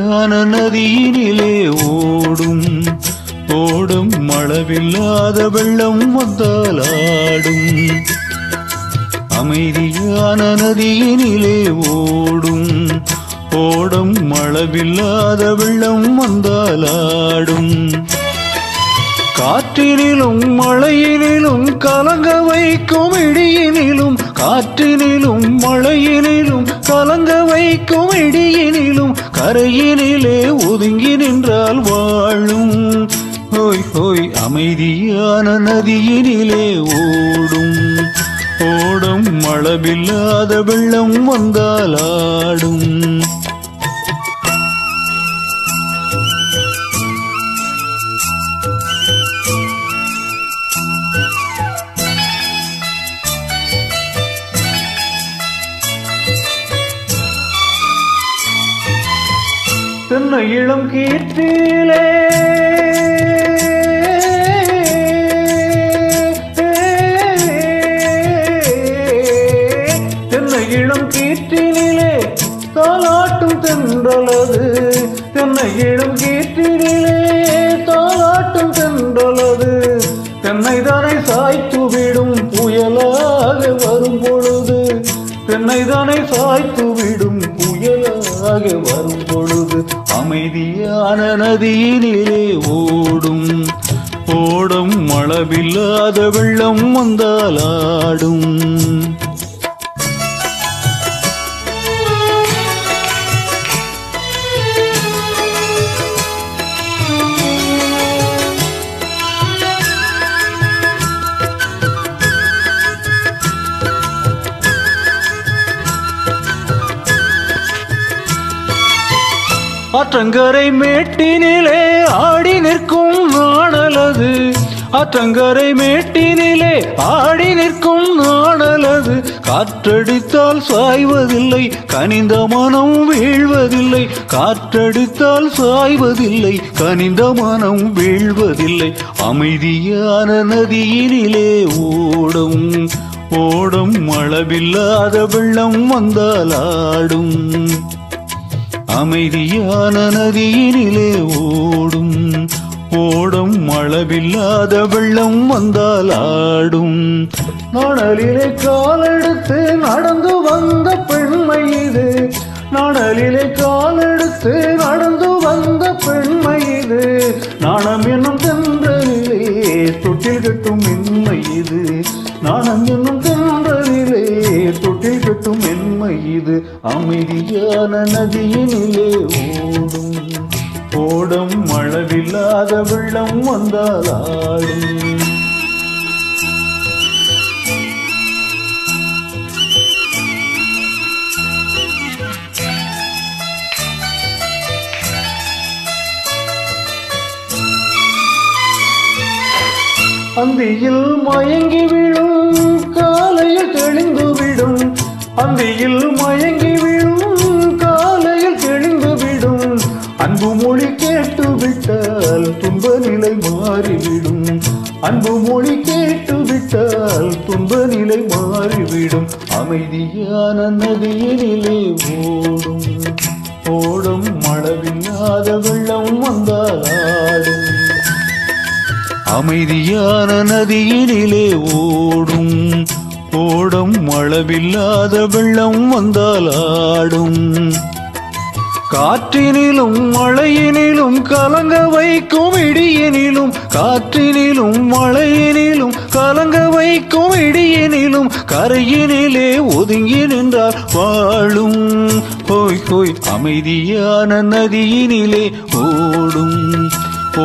அமைதியான நதியினிலே ஓடும் ஓடும் அளவில்லாத வெள்ளம் வந்தால் ஆடும். அமைதியான நதியினிலே ஓடும் ஓடும் அளவில்லாத வெள்ளம் வந்தால் ஆடும். காற்றினிலும் மழையினிலும் கலங்க வைக்கும் இடியினிலும், காற்றினிலும் மழையினிலும் கலங்க வைக்கும் இடியினிலும், கரையினிலே ஒதுங்கி நின்றால் வாழும். ஹோய் ஹோய் அமைதியான நதியினிலே ஓடும் ஓடும் அளவில்லாத வெள்ளம் வந்தால் ஆடும். தென்னை இளம் கீற்றிலே தென்னை இளம் கீற்றினிலே தாலாட்டும் தென்றலது, தென்னை இளம் கீற்றினிலே தாலாட்டும் தென்றலது. தென்னை தானே சாய்த்து விடும் புயலாக வரும் பொழுது, தென்னை தானே சாய்த்து விடும் புயலாக வரும் பொழுது, அமைதியான நதியினிலே ஓடும் ஓடும் அளவில்லாத வெள்ளம் வந்தால் ஆடும். ஆற்றங்கரை மேட்டினிலே ஆடி நிற்கும் நாணலது, ஆற்றங்கரை மேட்டினிலே ஆடி நிற்கும் நாணலது. காற்றடித்தால் சாய்வதில்லை கனிந்த மனம் வீழ்வதில்லை, காற்றடித்தால் சாய்வதில்லை கனிந்த மனம் வீழ்வதில்லை. அமைதியான நதியினிலே ஓடும் ஓடும் அளவில்லாத வெள்ளம் வந்தால் ஆடும். அமைதியான நதியினிலே ஓடும் ஓடும் அளவில்லாத வெள்ளம் வந்தால் ஆடும். நாணலிலே காலெடுத்து நடந்து வந்த பெண்மை இது, நாணலிலே காலெடுத்து நடந்து வந்த பெண்மை இது. நாணம் என்னும் தென்றலிலே தொட்டில் கட்டும் மென்மை இது, நாணம் என்னும் தென்றலிலே தொட்டில் கட்டும் மென்மை இது. அமைதியான நதியினிலே ஓடும் ஓடும் அளவில்லாத வெள்ளம் வந்தால் ஆடும். அந்தியில் மயங்கி விடும் காலையில் தெளிந்து விடும், அந்தியில் மயங்கி விடும் காலையில் தெளிந்து விடும். அன்பு மொழி கேட்டு விட்டால் துன்ப நிலை மாறிவிடும், அன்பு மொழி கேட்டு விட்டால் துன்ப நிலை மாறிவிடும். அமைதியான நதியினிலே ஓடும் ஓடும் அளவில்லாத வெள்ளம் வந்தால் ஆடும். அமைதியான நதியினிலே ஓடும் ஓடும் அளவில்லாத வெள்ளம் வந்தால் ஆடும். காற்றினிலும் மழையினிலும் கலங்க வைக்கும் இடியினிலும், காற்றினிலும் மழையினிலும் கலங்க வைக்கும் இடியினிலும், கரையினிலே ஒதுங்கி நின்றால் வாழும். ஹோய் ஹோய் அமைதியான நதியினிலே ஓடும்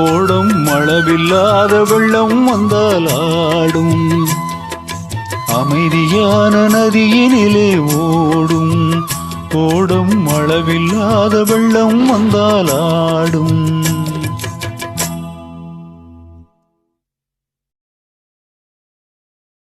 ஓடும் அளவில்லாத வெள்ளம் வந்தால் ஆடும். அமைதியான நதியினிலே ஓடும் ஓடும் அளவில்லாத வெள்ளம் வந்தால் ஆடும்.